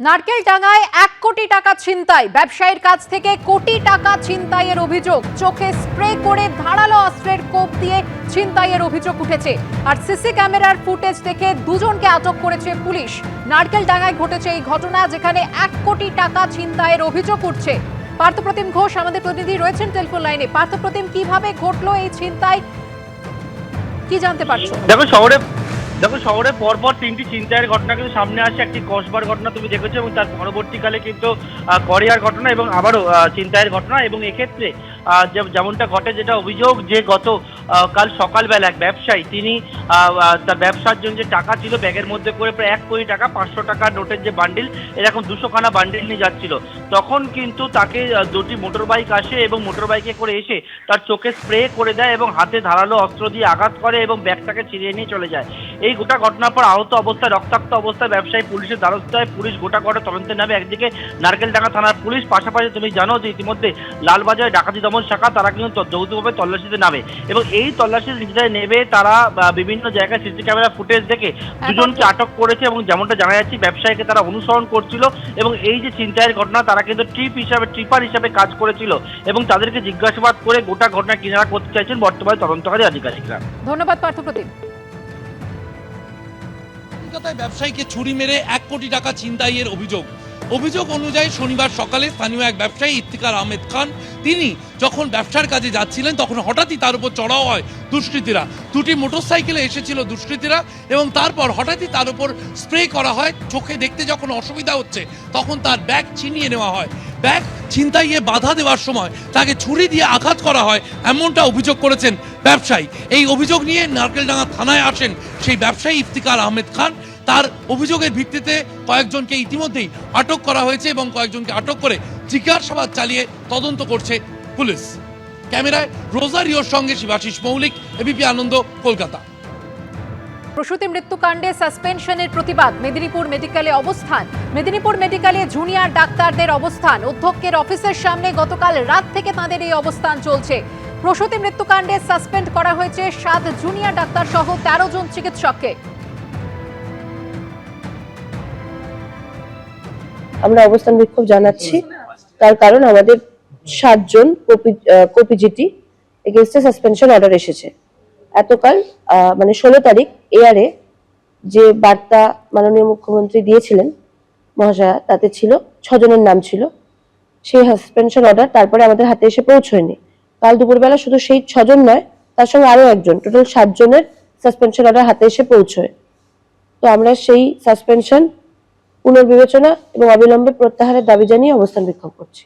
নারকেলডাঙ্গায় 1 কোটি টাকা ছিনতাই, ব্যবসায়ীর কাছ থেকে কোটি টাকা ছিনতাইয়ের অভিযোগ। চোখে স্প্রে করে ধারালো অস্ত্রের কোপ দিয়ে ছিনতাইয়ের অভিযোগ উঠেছে। আর সিসি ক্যামেরার ফুটেজ দেখে দুজনকে আটক করেছে পুলিশ। নারকেলডাঙ্গায় ঘটেছে এই ঘটনা, যেখানে 1 কোটি টাকা ছিনতাইয়ের অভিযোগ উঠছে। পার্থপ্রতিম ঘোষ আমাদের প্রতিনিধি রয়েছেন টেলিফোন লাইনে। পার্থপ্রতিম, কিভাবে ঘটলো এই ছিনতাই, কি জানতে পারছো? দেখো শহরে পরপর 3টি ছিনতাইয়ের ঘটনা কিন্তু সামনে আসে। একটি কসবার ঘটনা তুমি দেখেছো, এবং তার পরবর্তীকালে কিন্তু করিয়ার ঘটনা এবং আবারও ছিনতাইয়ের ঘটনা। এবং এক্ষেত্রে যেমনটা ঘটে, যেটা অভিযোগ, যে গত কাল সকালবেলা এক ব্যবসায়ী, তিনি তার ব্যবসার জন্য যে টাকা ছিল ব্যাগের মধ্যে করে প্রায় 1 কোটি টাকা, 500 টাকার নোটের যে বান্ডিল, এরকম 200খানা বান্ডিল নিয়ে যাচ্ছিল। তখন কিন্তু তাকে দুটি মোটর বাইক আসে এবং মোটর বাইকে করে এসে তার চোখে স্প্রে করে দেয় এবং হাতে ধারালো অস্ত্র দিয়ে আঘাত করে এবং ব্যাগটাকে ছিনিয়ে নিয়ে চলে যায়। এই গোটা ঘটনার পর আহত অবস্থায়, রক্তাক্ত অবস্থায় ব্যবসায়ী পুলিশের দ্বারস্থ হয়। পুলিশ গোটা তদন্তে নামে। একদিকে নারকেলডাঙ্গা থানার পুলিশ, পাশাপাশি তুমি জানো যে ইতিমধ্যে লালবাজার ডাকাতি দমন শাখা তারা কিন্তু যৌথভাবে তল্লাশিতে নামে, এবং এই তল্লাশিতে নেমে তারা বিভিন্ন জায়গায় সিসি ক্যামেরা ফুটেজ দেখে দুজনকে আটক করেছে। এবং যেমনটা জানা যাচ্ছে, ব্যবসায়ীকে তারা অনুসরণ করছিল এবং এই যে ছিনতাইয়ের ঘটনা, তারা কিন্তু ট্রিপার হিসাবে কাজ করেছিল এবং তাদেরকে জিজ্ঞাসাবাদ করে গোটা ঘটনা কিনারা করতে চাইছেন বর্তমানে তদন্তকারী আধিকারিকরা। ধন্যবাদ পার্থপ্রতিম। কলকাতায় ব্যবসায়ীকে ছুরি মেরে 1 কোটি টাকা ছিনতাইয়ের অভিযোগ অনুযায়ী শনিবার সকালে স্থানীয় এক ব্যবসায়ী ইফতিকার আহমেদ খান, তিনি যখন ব্যবসার কাজে যাচ্ছিলেন তখন হঠাৎই তার উপর চড়াও হয় দুষ্কৃতীরা। দুটি মোটরসাইকেলে এসেছিল দুষ্কৃতীরা এবং তারপর হঠাৎই তার উপর স্প্রে করা হয়। চোখে দেখতে যখন অসুবিধা হচ্ছে তখন তার ব্যাগ ছিনিয়ে নেওয়া হয়। ব্যাগ ছিনতাইয়ে বাধা দেওয়ার সময় তাকে ছুরি দিয়ে আঘাত করা হয়, এমনটা অভিযোগ করেছেন ব্যবসায়ী। এই অভিযোগ নিয়ে নারকেলডাঙ্গা থানায় আসেন সেই ব্যবসায়ী ইফতিকার আহমেদ খান। তার অভিযোগের ভিত্তিতে কয়েকজনকে ইতিমধ্যেই আটক করা হয়েছে এবং কয়েকজনকে আটক করে জিজ্ঞাসাবাদ চালিয়ে তদন্ত করছে পুলিশ। ক্যামেরায় রোজারিওর সঙ্গে শিবাশিস মৌলিক, এবিপি আনন্দ, কলকাতা। প্রসূতি মৃত্যুকাণ্ডে সাসপেনশনের প্রতিবাদ, মেদিনীপুর মেডিকেলে অবস্থান। মেদিনীপুর মেডিকেলে জুনিয়র ডাক্তারদের অবস্থান। অধ্যক্ষের অফিসের সামনে গতকাল রাত থেকে তাদের এই অবস্থান চলছে। প্রসূতি মৃত্যুকাণ্ডে সাসপেন্ড করা হয়েছে 7 জুনিয়র ডাক্তার সহ 13 জন চিকিৎসককে। আমরা অবস্থান বিক্ষোভ জানাচ্ছি, তার কারণ আমাদের 7 জন কোপিজিটি এগেইনস্টে সাসপেনশন অর্ডার এসেছে। এতকাল মানে 16 তারিখ এয়ারে যে বার্তা মাননীয় মুখ্যমন্ত্রী দিয়েছিলেন মহাশয়া, তাতে ছিল 6 জনের নাম ছিল। সেই সাসপেনশন অর্ডার তারপরে আমাদের হাতে এসে পৌঁছয়নি। কাল দুপুরবেলা শুধু সেই 6 জন নয়, তার সঙ্গে আরো একজন, টোটাল 7 জনের সাসপেনশন অর্ডার হাতে এসে পৌঁছয়। তো আমরা সেই সাসপেনশন পুনর্বিবেচনা এবং অবিলম্বে প্রত্যাহারের দাবি জানিয়ে অবস্থান বিক্ষোভ করছি।